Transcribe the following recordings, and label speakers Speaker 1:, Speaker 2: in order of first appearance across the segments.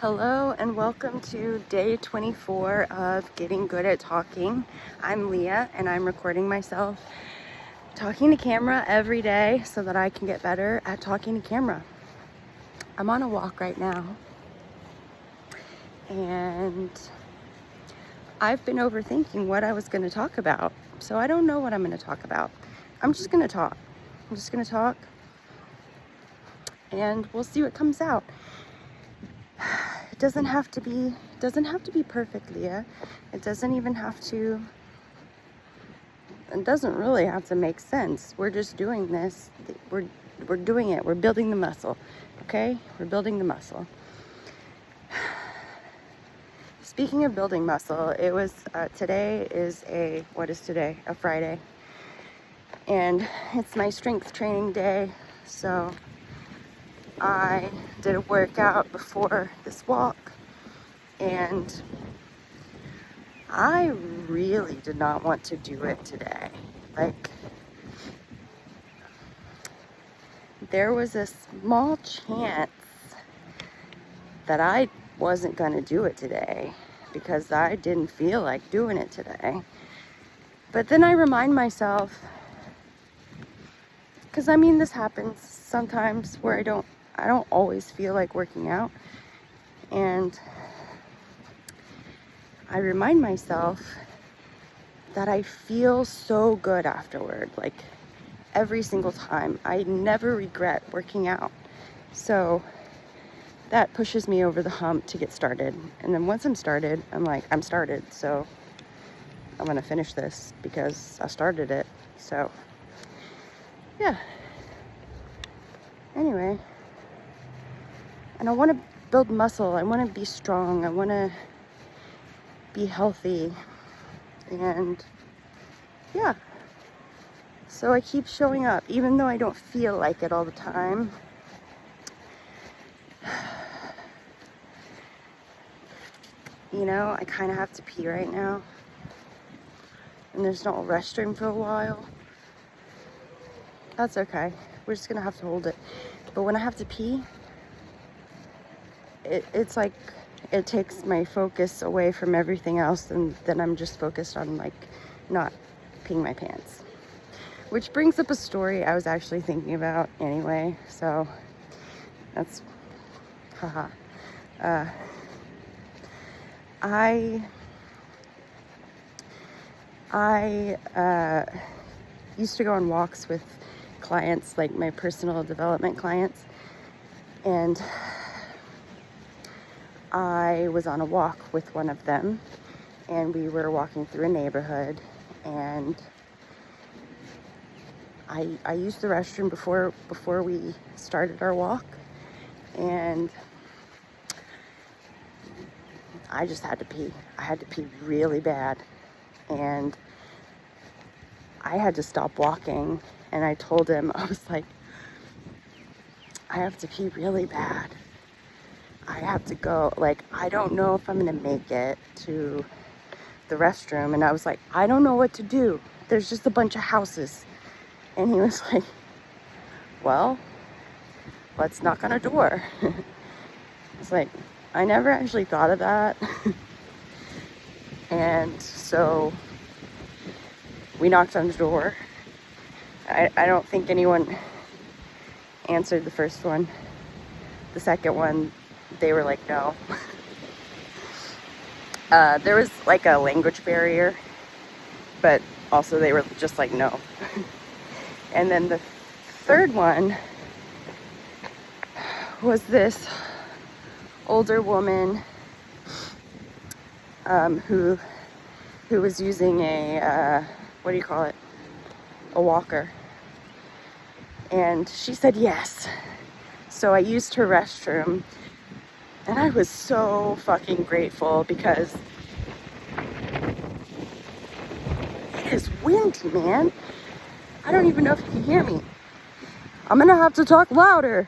Speaker 1: Hello and welcome to day 24 of Getting Good at Talking. I'm Leah and I'm recording myself talking to camera every day so that I can get better at talking to camera. I'm on a walk right now and I've been overthinking what I was going to talk about. So I don't know what I'm going to talk about. I'm just going to talk. I'm just going to talk and we'll see what comes out. It doesn't have to be perfect, Leah. It doesn't really have to make sense. We're just doing this. We're doing it. We're building the muscle. Okay? We're building the muscle. Speaking of building muscle, it was today is what is today? A Friday. And it's my strength training day. So I did a workout before this walk and I really did not want to do it today. Like, there was a small chance that I wasn't going to do it today because I didn't feel like doing it today. But then I remind myself, because this happens sometimes where I don't always feel like working out, and I remind myself that I feel so good afterward, like every single time. I never regret working out. So that pushes me over the hump to get started. And then once I'm started, I'm started. So I'm gonna finish this because I started it. So yeah. Anyway, and I want to build muscle. I want to be strong. I want to be healthy. And yeah. So I keep showing up, even though I don't feel like it all the time. I kind of have to pee right now. And there's no restroom for a while. That's okay. We're just gonna have to hold it. But when I have to pee, it's like it takes my focus away from everything else, and then I'm just focused on not peeing my pants. Which brings up a story I was actually thinking about anyway. So that's haha. I used to go on walks with clients, like my personal development clients, and I was on a walk with one of them, and we were walking through a neighborhood, and I used the restroom before we started our walk, and I just had to pee. I had to pee really bad, and I had to stop walking, and I told him, I was like, I have to pee really bad. I have to go. Like, I don't know if I'm gonna make it to the restroom. And I was like, I don't know what to do. There's just a bunch of houses. And he was like, well, let's knock on a door. It's like, I never actually thought of that. And so we knocked on the door. I don't think anyone answered the first one. The second one, they were like, no. There was like a language barrier, but also they were just like, no. And then the third one was this older woman who was using a what do you call it? A walker. And she said yes. So I used her restroom, and I was so fucking grateful because it is windy, man. I don't even know if you can hear me. I'm gonna have to talk louder.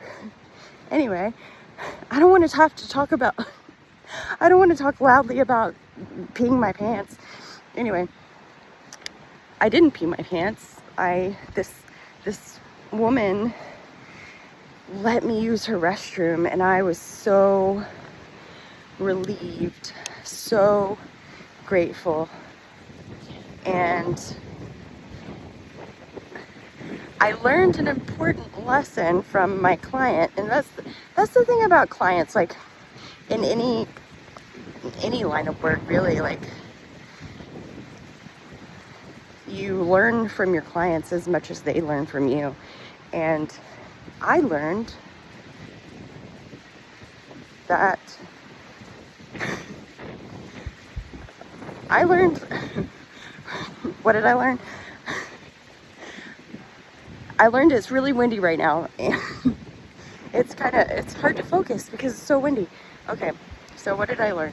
Speaker 1: Anyway, I don't want to talk loudly about peeing my pants. Anyway, I didn't pee my pants. This woman let me use her restroom, and I was so relieved, so grateful. And I learned an important lesson from my client, and that's the thing about clients, like in any line of work, really. Like, you learn from your clients as much as they learn from you. And I learned that what did I learn? I learned it's really windy right now, and it's hard to focus because it's so windy. Okay, so what did I learn?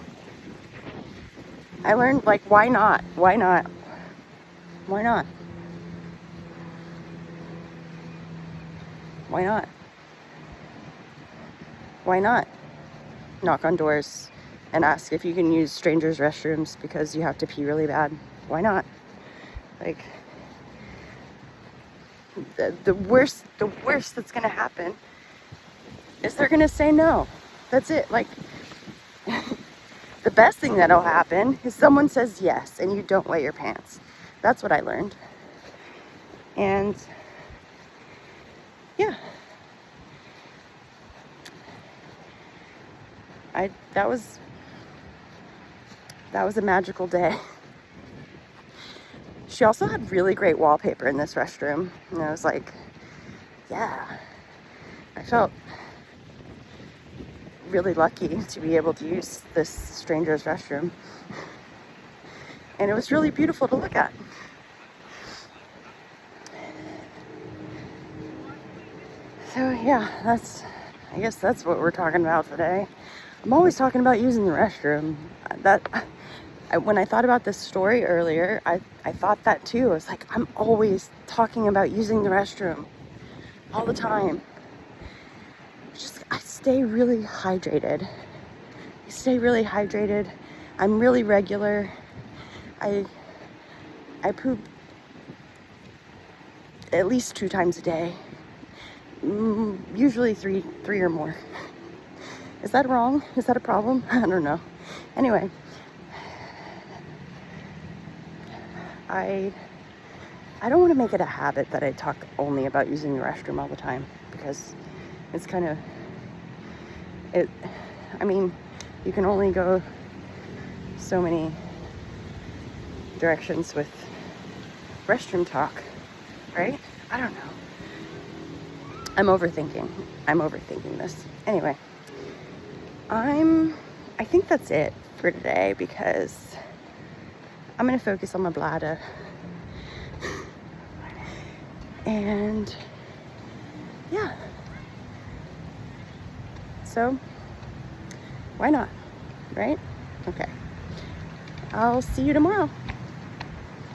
Speaker 1: I learned, like, why not? Why not? Why not? Why not? Why not knock on doors and ask if you can use strangers' restrooms because you have to pee really bad? Why not? Like, the worst that's gonna happen is they're gonna say no. That's it. Like, the best thing that'll happen is someone says yes and you don't wet your pants. That's what I learned. And yeah, that was a magical day. She also had really great wallpaper in this restroom, and I was like, yeah, I felt really lucky to be able to use this stranger's restroom. And it was really beautiful to look at. So yeah, I guess that's what we're talking about today. I'm always talking about using the restroom. When I thought about this story earlier, I thought that too. I was like, I'm always talking about using the restroom all the time. I stay really hydrated. I'm really regular. I poop at least 2 times a day. Usually three or more. Is that wrong? Is that a problem? I don't know. Anyway, I don't want to make it a habit that I talk only about using the restroom all the time, because it's I mean, you can only go so many directions with restroom talk, right? I don't know. I'm overthinking this. Anyway, I think that's it for today, because I'm going to focus on my bladder. And yeah. So, why not? Right? Okay. I'll see you tomorrow.